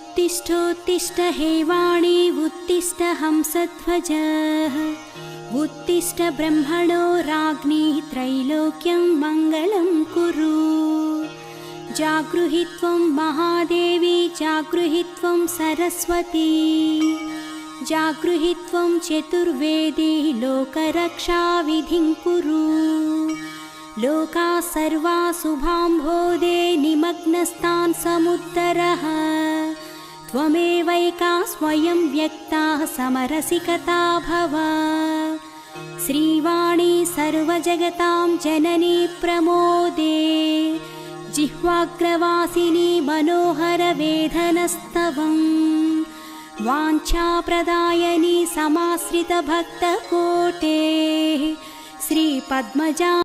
उत्तिष्ठोत्तिष्ठ हे वाणी उत्तिष्ठ हंसध्वजः उत्तिष्ठ ब्रह्मणो राज्ञी त्रैलोक्यं मङ्गलं कुरु। जागृहि त्वं महादेवी जागृहि त्वं सरस्वती जागृहि त्वं चतुर्वेदी लोकरक्षाविधिं कुरु। लोकाः सर्वाः शुभाम्भोदे निमग्नस्तान् समुद्धरः त्वमेवैका स्वयं व्यक्ता समरसिकता भव। श्रीवाणी सर्वजगतां जननी प्रमोदे जिह्वाग्रवासिनी मनोहरवेदनस्तवं वाञ्छाप्रदायिनी समाश्रितभक्तकोटे श्रीपद्मजा